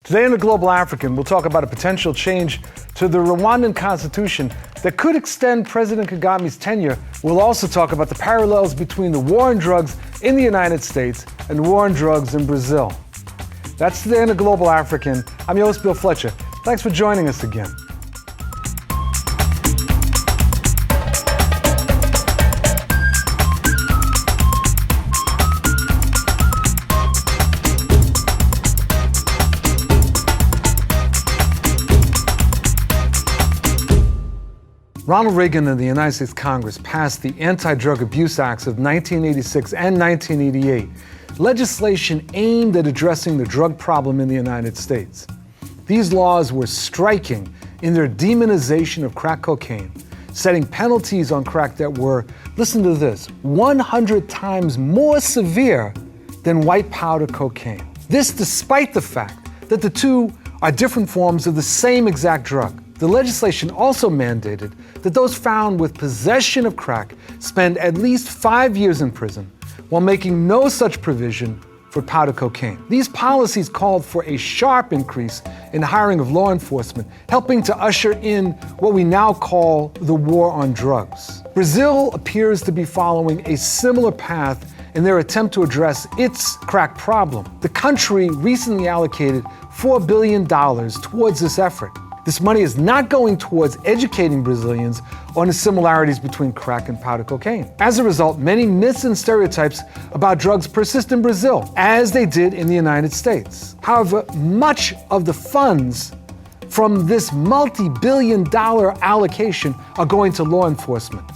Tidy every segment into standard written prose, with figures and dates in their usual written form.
Today in the Global African, we'll talk about a potential change to the Rwandan Constitution that could extend President Kagame's tenure. We'll also talk about the parallels between the war on drugs in the United States and war on drugs in Brazil. That's Today in the Global African. I'm your host, Bill Fletcher. Thanks for joining us again. Ronald Reagan and the United States Congress passed the Anti-Drug Abuse Acts of 1986 and 1988, legislation aimed at addressing the drug problem in the United States. These laws were striking in their demonization of crack cocaine, setting penalties on crack that were, listen to this, 100 times more severe than white powder cocaine. This despite the fact that the two are different forms of the same exact drug. The legislation also mandated that those found with possession of crack spend at least 5 years in prison, while making no such provision for powder cocaine. These policies called for a sharp increase in hiring of law enforcement, helping to usher in what we now call the war on drugs. Brazil appears to be following a similar path in their attempt to address its crack problem. The country recently allocated $4 billion towards this effort. This money is not going towards educating Brazilians on the similarities between crack and powder cocaine. As a result, many myths and stereotypes about drugs persist in Brazil, as they did in the United States. However, much of the funds from this multi-billion-dollar allocation are going to law enforcement.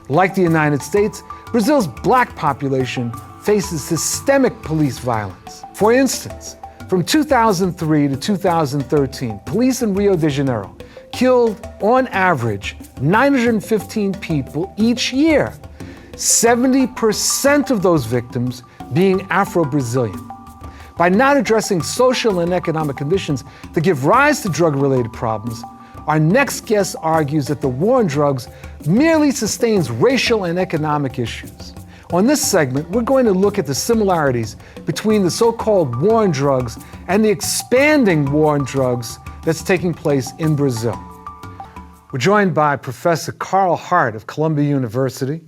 Like the United States, Brazil's black population faces systemic police violence. For instance, from 2003 to 2013, police in Rio de Janeiro killed, on average, 915 people each year, 70% of those victims being Afro-Brazilian. By not addressing social and economic conditions that give rise to drug-related problems, our next guest argues that the war on drugs merely sustains racial and economic issues. On this segment, we're going to look at the similarities between the so-called war on drugs and the expanding war on drugs that's taking place in Brazil. We're joined by Professor Carl Hart of Columbia University.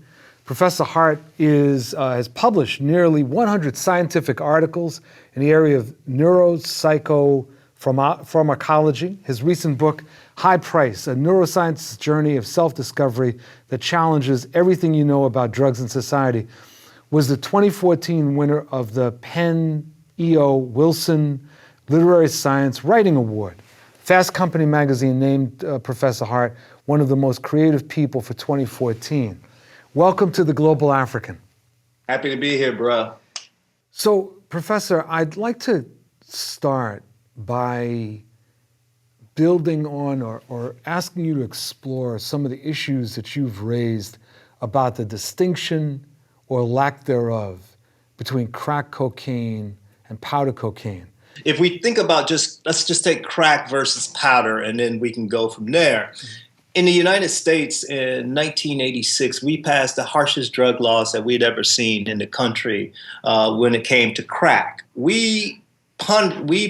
Professor Hart has published nearly 100 scientific articles in the area of neuropsychopharmacology. His recent book, High Price, a neuroscientist's journey of self-discovery that challenges everything you know about drugs and society, was the 2014 winner of the Penn E.O. Wilson Literary Science Writing Award. Fast Company magazine named Professor Hart one of the most creative people for 2014. Welcome to the Global African. Happy to be here, bro. So, Professor, I'd like to start by building on or asking you to explore some of the issues that you've raised about the distinction or lack thereof between crack cocaine and powder cocaine. If we think about let's just take crack versus powder, and then we can go from there. In the United States in 1986, we passed the harshest drug laws that we'd ever seen in the country when it came to crack. We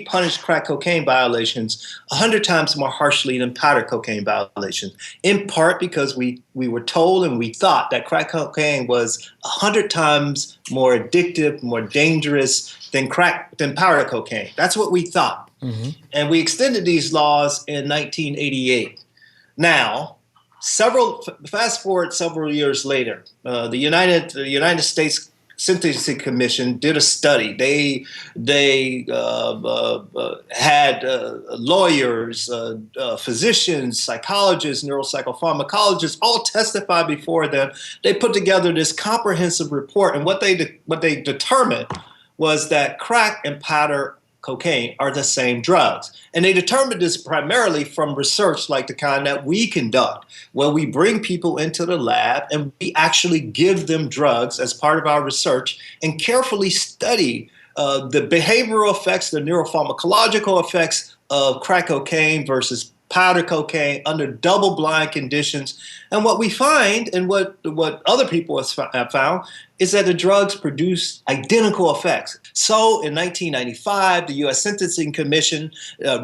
punished crack cocaine violations 100 times more harshly than powder cocaine violations, in part because we were told and we thought that crack cocaine was 100 times more addictive, more dangerous than powder cocaine. That's what we thought. Mm-hmm. And we extended these laws in 1988. Now, fast forward several years later, the United States Sentencing Commission did a study. They had lawyers, physicians, psychologists, neuropsychopharmacologists all testify before them. They put together this comprehensive report, and what they determined was that crack and powder cocaine are the same drugs. And they determined this primarily from research like the kind that we conduct, where we bring people into the lab and we actually give them drugs as part of our research and carefully study the behavioral effects, the neuropharmacological effects of crack cocaine versus powder cocaine under double-blind conditions. And what we find, and what other people have found, is that the drugs produce identical effects. So in 1995, the U.S. Sentencing Commission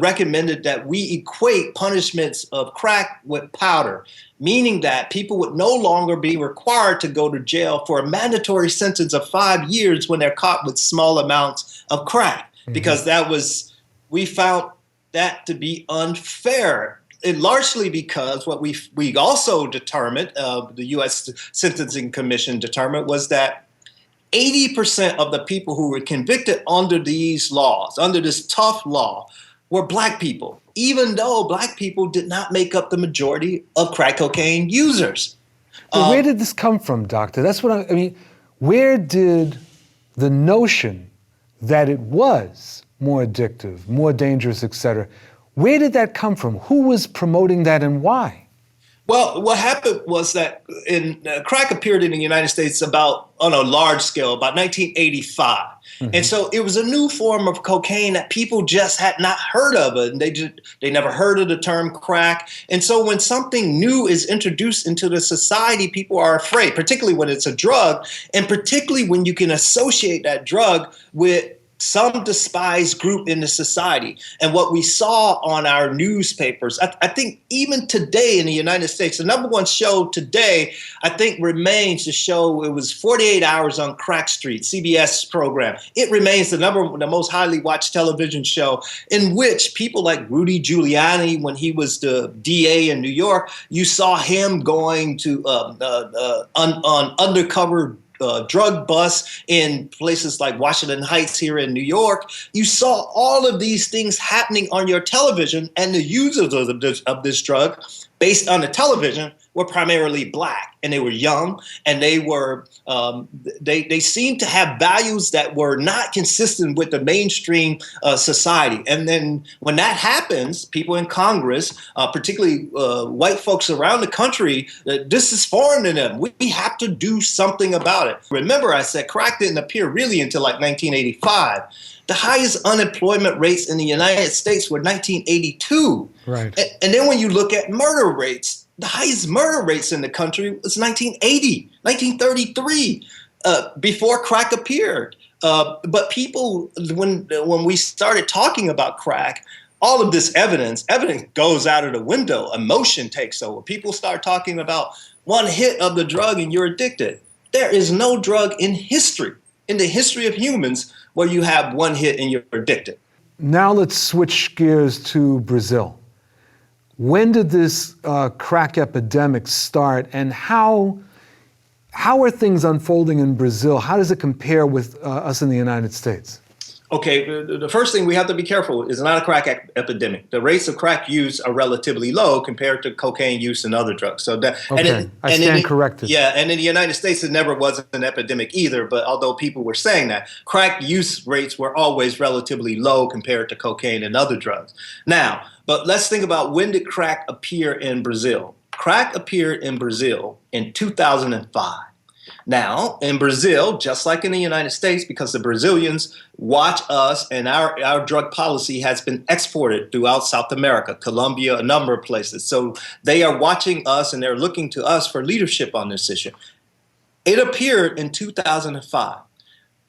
recommended that we equate punishments of crack with powder, meaning that people would no longer be required to go to jail for a mandatory sentence of 5 years when they're caught with small amounts of crack, because we found that to be unfair. And largely because what we also determined, the U.S. Sentencing Commission determined, was that 80% of the people who were convicted under these laws, under this tough law, were black people, even though black people did not make up the majority of crack cocaine users. But where did this come from, doctor? That's what I mean. Where did the notion that it was more addictive, more dangerous, et cetera, where did that come from? Who was promoting that and why? Well, what happened was that crack appeared in the United States on a large scale, about 1985. And so it was a new form of cocaine that people just had not heard of it. And they never heard of the term crack. And so when something new is introduced into the society, people are afraid, particularly when it's a drug, and particularly when you can associate that drug with some despised group in the society. And what we saw on our newspapers, I think even today in the United States, the number one show today, I think remains the show, it was 48 Hours on Crack Street, CBS program. It remains the most highly watched television show, in which people like Rudy Giuliani, when he was the DA in New York, you saw him going to on undercover drug busts in places like Washington Heights here in New York. You saw all of these things happening on your television, and the users of this drug, based on the television, were primarily black, and they were young, and they were they seemed to have values that were not consistent with the mainstream society. And then when that happens, people in Congress, particularly white folks around the country, this is foreign to them. We have to do something about it. Remember, I said crack didn't appear really until like 1985. The highest unemployment rates in the United States were 1982. Right. And then when you look at murder rates, the highest murder rates in the country was 1980, 1933, before crack appeared. But people, when we started talking about crack, all of this evidence goes out of the window. Emotion takes over. People start talking about one hit of the drug and you're addicted. There is no drug in the history of humans, where you have one hit and you're addicted. Now let's switch gears to Brazil. When did this crack epidemic start, and how are things unfolding in Brazil? How does it compare with us in the United States? Okay, the first thing we have to be careful is not a crack epidemic. The rates of crack use are relatively low compared to cocaine use and other drugs. So that, okay, I stand corrected. Yeah, and in the United States, it never was an epidemic either. But although people were saying that, crack use rates were always relatively low compared to cocaine and other drugs. Now, but let's think about, when did crack appear in Brazil? Crack appeared in Brazil in 2005. Now, in Brazil, just like in the United States, because the Brazilians watch us, and our drug policy has been exported throughout South America, Colombia, a number of places. So they are watching us, and they're looking to us for leadership on this issue. It appeared in 2005.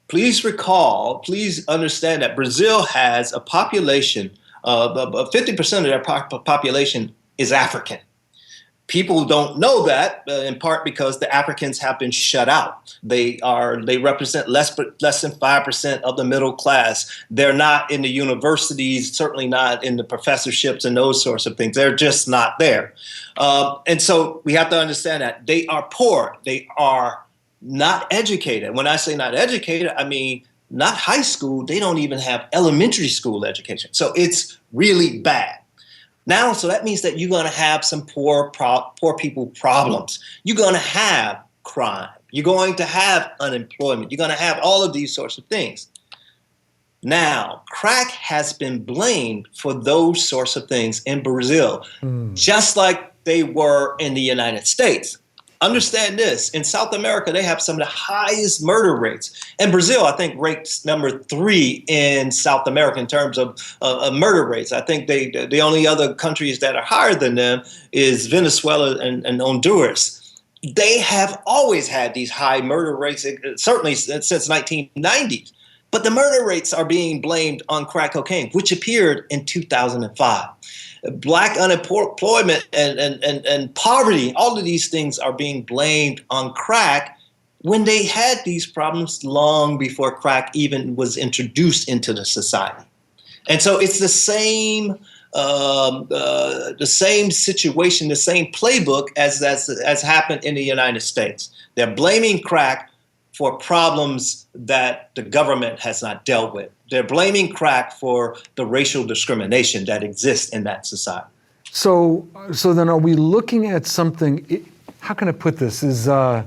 Please understand that Brazil has a population of 50% of their population is African. People don't know that, in part because the Africans have been shut out. They represent less than 5% of the middle class. They're not in the universities, certainly not in the professorships and those sorts of things. They're just not there. And so we have to understand that they are poor. They are not educated. When I say not educated, I mean not high school. They don't even have elementary school education. So it's really bad. Now, so that means that you're going to have some poor people problems. You're going to have crime. You're going to have unemployment. You're going to have all of these sorts of things. Now, crack has been blamed for those sorts of things in Brazil, just like they were in the United States. Understand this, in South America, they have some of the highest murder rates. And Brazil, I think, ranks number 3 in South America in terms of murder rates. I think the only other countries that are higher than them is Venezuela and Honduras. They have always had these high murder rates, certainly since 1990s. But the murder rates are being blamed on crack cocaine, which appeared in 2005. Black unemployment and poverty, all of these things are being blamed on crack when they had these problems long before crack even was introduced into the society. And so it's the same situation, the same playbook as happened in the United States. They're blaming crack for problems that the government has not dealt with. They're blaming crack for the racial discrimination that exists in that society. So then are we looking at something, how can I put this, I'm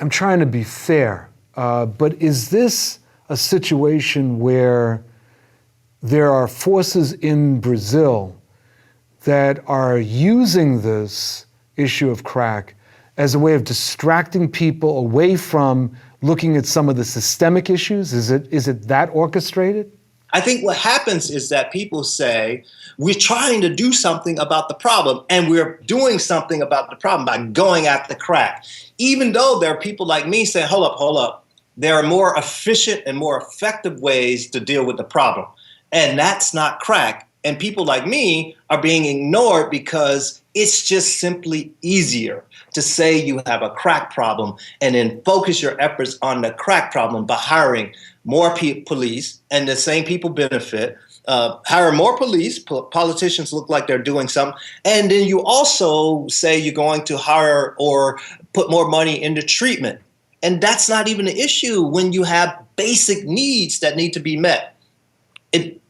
trying to be fair, but is this a situation where there are forces in Brazil that are using this issue of crack as a way of distracting people away from looking at some of the systemic issues? Is it that orchestrated? I think what happens is that people say, we're trying to do something about the problem, and we're doing something about the problem by going at the crack. Even though there are people like me saying, hold up. There are more efficient and more effective ways to deal with the problem. And that's not crack. And people like me are being ignored because it's just simply easier to say you have a crack problem and then focus your efforts on the crack problem by hiring more police, and the same people benefit. Hire more police, politicians look like they're doing something, and then you also say you're going to hire or put more money into treatment. And that's not even an issue when you have basic needs that need to be met.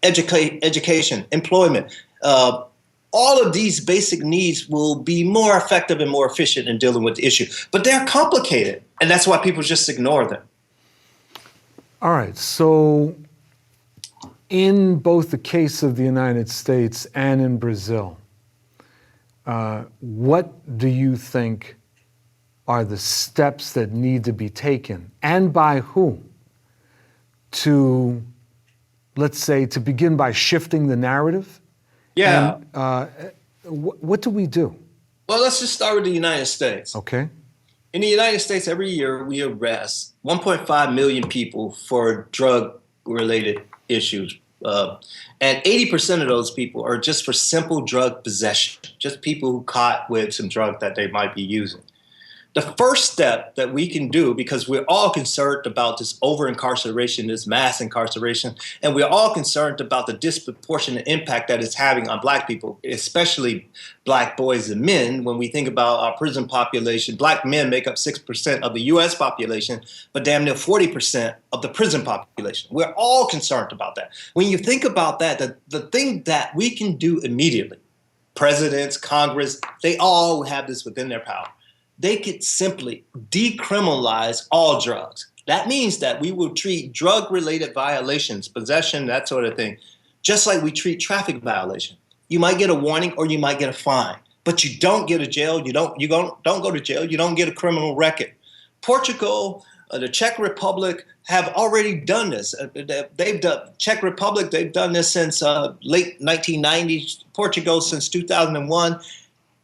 Education, employment, all of these basic needs will be more effective and more efficient in dealing with the issue. But they're complicated, and that's why people just ignore them. All right, so in both the case of the United States and in Brazil, what do you think are the steps that need to be taken, and by whom, to, let's say, to begin by shifting the narrative? Yeah. And, what do we do? Well, let's just start with the United States. Okay. In the United States, every year we arrest 1.5 million people for drug-related issues. And 80% of those people are just for simple drug possession, just people who caught with some drug that they might be using. The first step that we can do, because we're all concerned about this over-incarceration, this mass incarceration, and we're all concerned about the disproportionate impact that it's having on Black people, especially Black boys and men. When we think about our prison population, Black men make up 6% of the U.S. population, but damn near 40% of the prison population. We're all concerned about that. When you think about that, the thing that we can do immediately, presidents, Congress, they all have this within their power. They could simply decriminalize all drugs. That means that we will treat drug-related violations, possession, that sort of thing, just like we treat traffic violation. You might get a warning or you might get a fine, but you don't get a jail. You don't go to jail. You don't get a criminal record. Portugal, the Czech Republic have already done this. Czech Republic, they've done this since late 1990s. Portugal since 2001.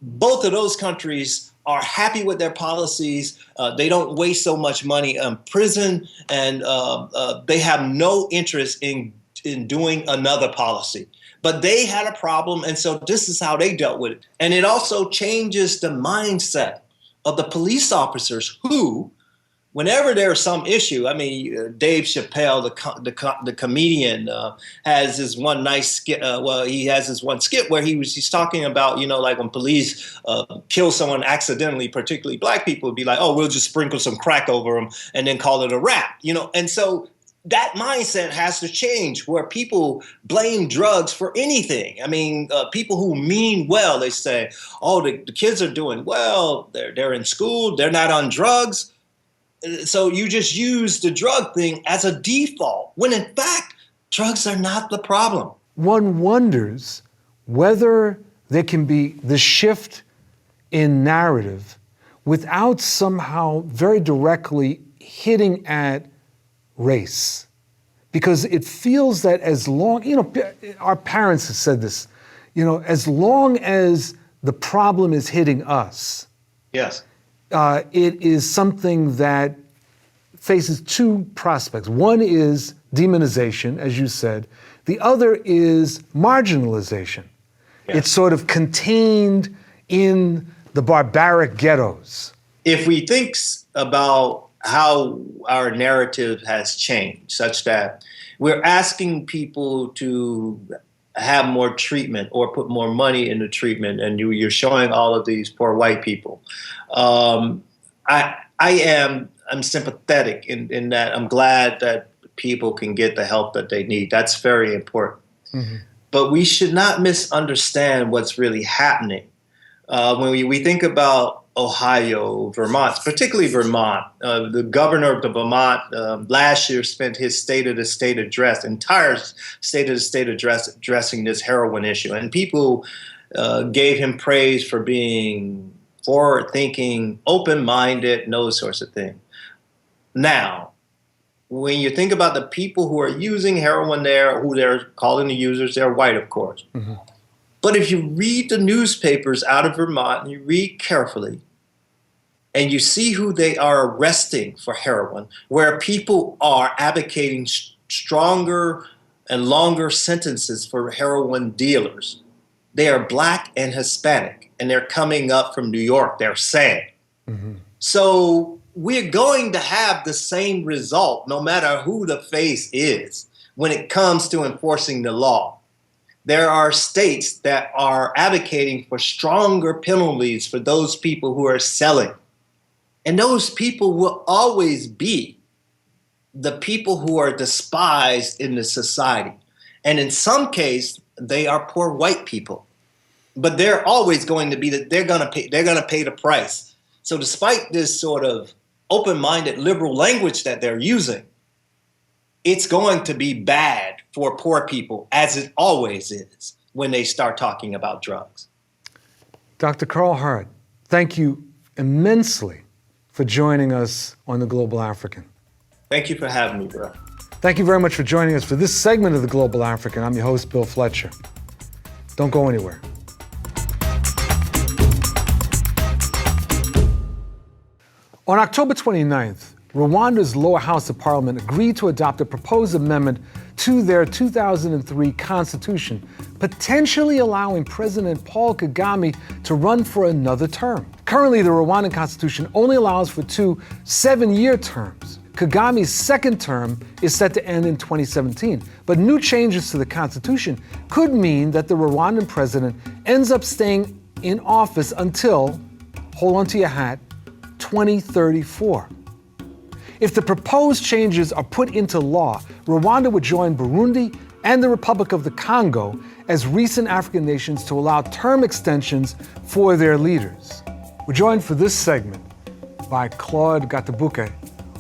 Both of those countries are happy with their policies. They don't waste so much money on prison, and they have no interest in doing another policy. But they had a problem, and so this is how they dealt with it. And it also changes the mindset of the police officers who, whenever there's some issue, I mean, Dave Chappelle, the comedian, has this one nice skit. He has this one skit where he's talking about, like when police kill someone accidentally, particularly Black people, would be like, oh, we'll just sprinkle some crack over them and then call it a wrap, And so that mindset has to change, where people blame drugs for anything. I mean, people who mean well, they say, oh, the kids are doing well. They're in school. They're not on drugs. So you just use the drug thing as a default, when in fact, drugs are not the problem. One wonders whether there can be the shift in narrative without somehow very directly hitting at race. Because it feels that as long, our parents have said this, as long as the problem is hitting us, Yes. it is something that faces two prospects. One is demonization, as you said. The other is marginalization. Yes. It's sort of contained in the barbaric ghettos. If we think about how our narrative has changed, such that we're asking people to have more treatment or put more money into treatment, and you're showing all of these poor white people. I'm sympathetic in that I'm glad that people can get the help that they need. That's very important. Mm-hmm. But we should not misunderstand what's really happening. When we think about Ohio, Vermont, particularly Vermont, the governor of the Vermont last year spent his entire state of the state address addressing this heroin issue. And people gave him praise for being forward-thinking, open-minded, and those sorts of things. Now, when you think about the people who are using heroin there, who they're calling the users, they're white, of course. Mm-hmm. But if you read the newspapers out of Vermont, and you read carefully, and you see who they are arresting for heroin, where people are advocating stronger and longer sentences for heroin dealers, they are Black and Hispanic, and they're coming up from New York, they're saying. Mm-hmm. So we're going to have the same result no matter who the face is when it comes to enforcing the law. There are states that are advocating for stronger penalties for those people who are selling. And those people will always be the people who are despised in the society. And in some case, they are poor white people. But they're always going to be that they're going to pay the price. So despite this sort of open-minded liberal language that they're using, it's going to be bad for poor people, as it always is when they start talking about drugs. Dr. Carl Hart, thank you immensely for joining us on The Global African. Thank you for having me, bro. Thank you very much for joining us for this segment of The Global African. I'm your host, Bill Fletcher. Don't go anywhere. On October 29th, Rwanda's lower house of parliament agreed to adopt a proposed amendment to their 2003 constitution, potentially allowing President Paul Kagame to run for another term. Currently, the Rwandan Constitution only allows for 2 7-year terms. Kagame's second term is set to end in 2017, but new changes to the constitution could mean that the Rwandan president ends up staying in office until, hold on to your hat, 2034. If the proposed changes are put into law, Rwanda would join Burundi and the Republic of the Congo as recent African nations to allow term extensions for their leaders. We're joined for this segment by Claude Gatabuke,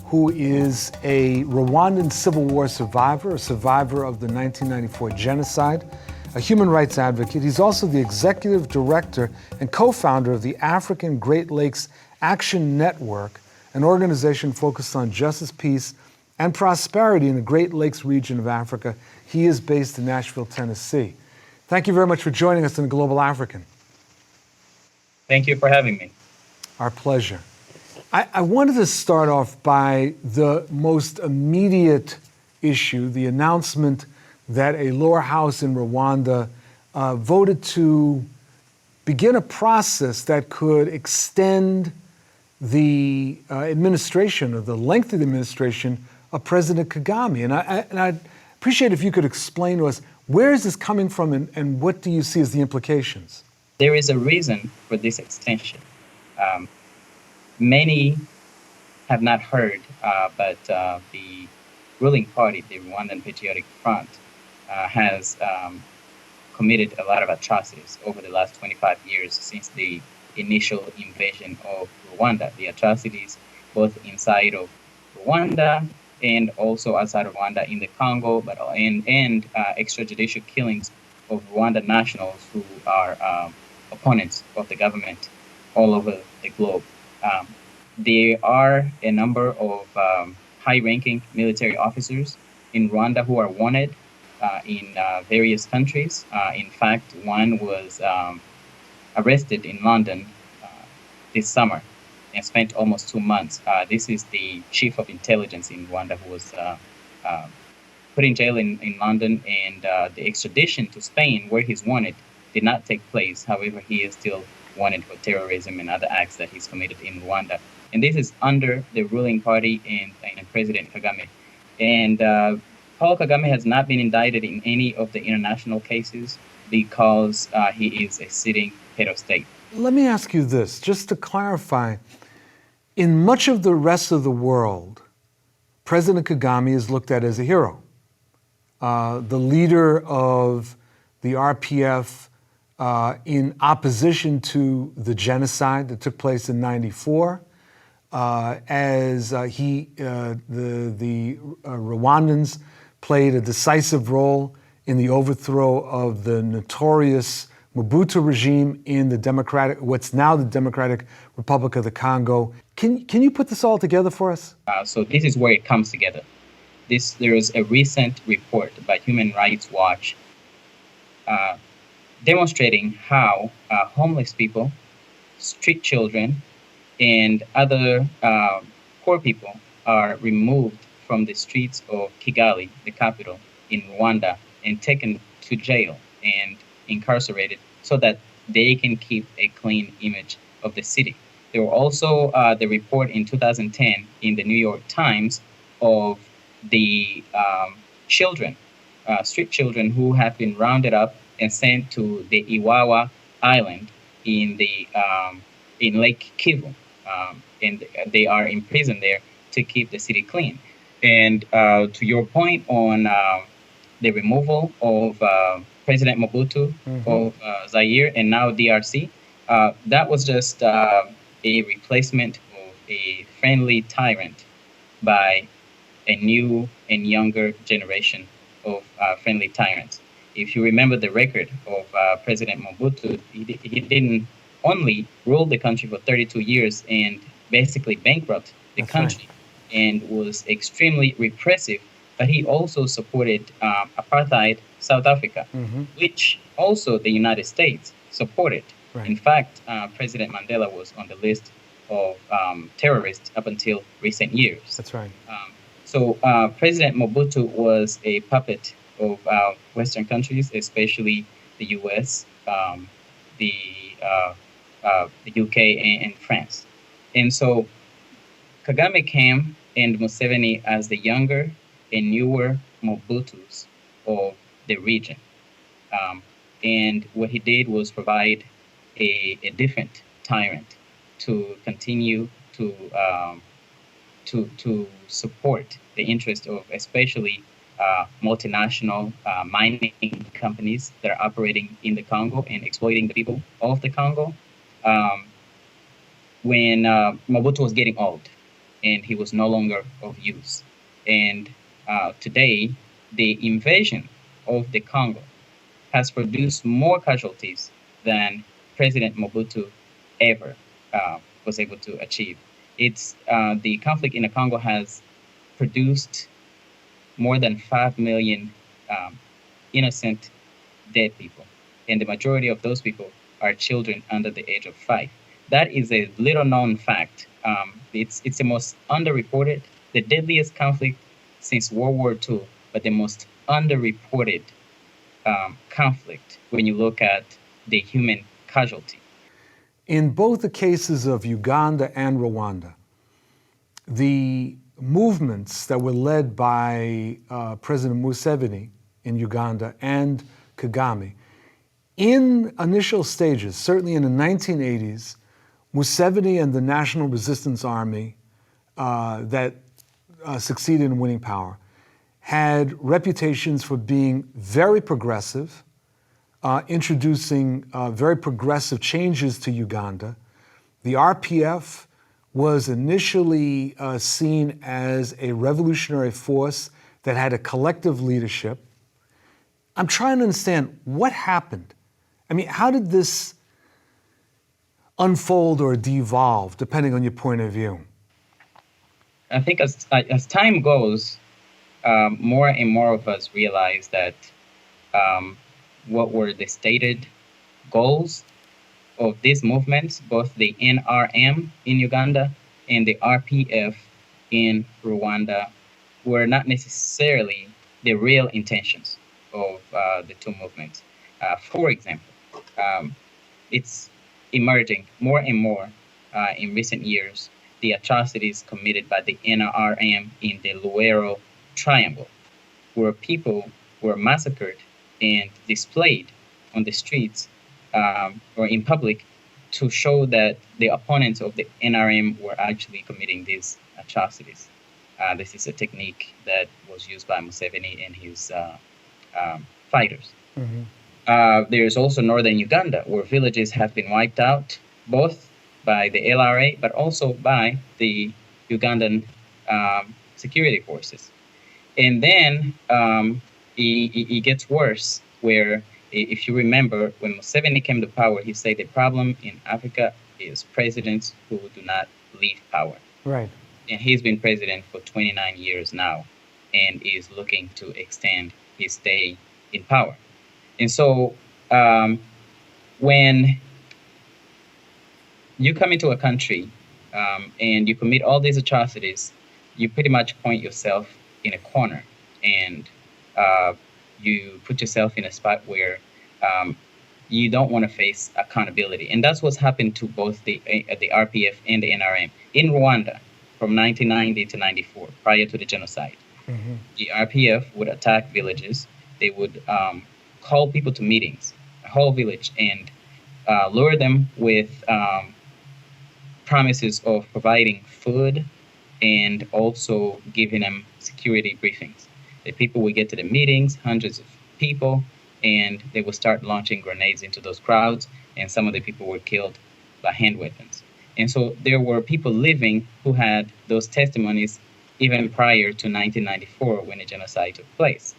who is a Rwandan Civil War survivor, a survivor of the 1994 genocide, a human rights advocate. He's also the executive director and co-founder of the African Great Lakes Action Network, an organization focused on justice, peace, and prosperity in the Great Lakes region of Africa. He is based in Nashville, Tennessee. Thank you very much for joining us in the Global African. Thank you for having me. Our pleasure. I wanted to start off by the most immediate issue, the announcement that a lower house in Rwanda voted to begin a process that could extend the administration, or the length of the administration of President Kagame. And I'd appreciate if you could explain to us, where is this coming from and what do you see as the implications? There is a reason for this extension. Many have not heard, but the ruling party, the Rwandan Patriotic Front, has committed a lot of atrocities over the last 25 years since the initial invasion of Rwanda. The atrocities both inside of Rwanda and also outside of Rwanda in the Congo, but and extrajudicial killings of Rwandan nationals who are opponents of the government. all over the globe. Um, there are a number of high-ranking military officers in Rwanda who are wanted in various countries. In fact, one was arrested in London this summer and spent almost 2 months. This is the chief of intelligence in Rwanda who was uh, put in jail in London, and the extradition to Spain, where he's wanted, did not take place. However, he is still wanted for terrorism and other acts that he's committed in Rwanda. And this is under the ruling party and President Kagame. And Paul Kagame has not been indicted in any of the international cases because he is a sitting head of state. Let me ask you this, just to clarify. In much of the rest of the world, President Kagame is looked at as a hero. The leader of the RPF in opposition to the genocide that took place in '94, as the Rwandans played a decisive role in the overthrow of the notorious Mobutu regime in what's now the Democratic Republic of the Congo. Can you put this all together for us? So this is where it comes together. There is a recent report by Human Rights Watch demonstrating how homeless people, street children, and other poor people are removed from the streets of Kigali, the capital, in Rwanda, and taken to jail and incarcerated so that they can keep a clean image of the city. There were also the report in 2010 in the New York Times of the children, street children who have been rounded up and sent to the Iwawa Island in Lake Kivu, and they are imprisoned there to keep the city clean. And to your point on the removal of President Mobutu of Zaire and now DRC, that was just a replacement of a friendly tyrant by a new and younger generation of friendly tyrants. If you remember the record of President Mobutu, he didn't only rule the country for 32 years and basically bankrupt the country and was extremely repressive, but he also supported apartheid South Africa, which also the United States supported. Right. In fact, President Mandela was on the list of terrorists up until recent years. That's right. So President Mobutu was a puppet of Western countries, especially the U.S., the UK, and France. And so Kagame came and Museveni as the younger and newer Mobutus of the region. And what he did was provide a different tyrant to continue to support the interest of especially multinational mining companies that are operating in the Congo and exploiting the people of the Congo. When Mobutu was getting old and he was no longer of use. And today, the invasion of the Congo has produced more casualties than President Mobutu ever was able to achieve. The conflict in the Congo has produced more than 5 million innocent dead people. And the majority of those people are children under the age of 5. That is a little known fact. It's the most underreported, the deadliest conflict since World War II, but the most underreported conflict when you look at the human casualty. In both the cases of Uganda and Rwanda, the movements that were led by President Museveni in Uganda and Kagame, in initial stages, certainly in the 1980s, Museveni and the National Resistance Army that succeeded in winning power had reputations for being very progressive, introducing very progressive changes to Uganda. The RPF was initially seen as a revolutionary force that had a collective leadership. I'm trying to understand what happened. I mean, how did this unfold or devolve, depending on your point of view? I think as time goes, more and more of us realize that what were the stated goals of these movements, both the NRM in Uganda and the RPF in Rwanda, were not necessarily the real intentions of the two movements. For example, it's emerging more and more in recent years the atrocities committed by the NRM in the Luero Triangle, where people were massacred and displayed on the streets or in public to show that the opponents of the NRM were actually committing these atrocities. This is a technique that was used by Museveni and his fighters. There's also northern Uganda, where villages have been wiped out, both by the LRA, but also by the Ugandan security forces. And then it gets worse, where, if you remember, when Museveni came to power, he said the problem in Africa is presidents who do not leave power. Right. And he's been president for 29 years now and is looking to extend his stay in power. And so when you come into a country and you commit all these atrocities, you pretty much point yourself in a corner, and you put yourself in a spot where you don't want to face accountability. And that's what's happened to both the RPF and the NRM. In Rwanda, from 1990 to 94, prior to the genocide, the RPF would attack villages. They would call people to meetings, a whole village, and lure them with promises of providing food and also giving them security briefings. The people would get to the meetings, hundreds of people, and they would start launching grenades into those crowds, and some of the people were killed by hand weapons. And so there were people living who had those testimonies even prior to 1994 when the genocide took place.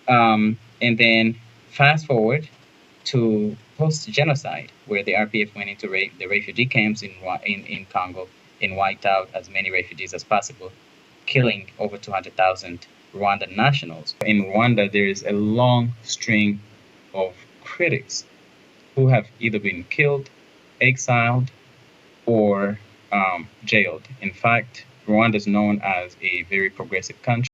And then fast forward to post-genocide, where the RPF went into the refugee camps in Congo and wiped out as many refugees as possible, killing over 200,000 Rwandan nationals. In Rwanda, there is a long string of critics who have either been killed, exiled, or jailed. In fact, Rwanda is known as a very progressive country.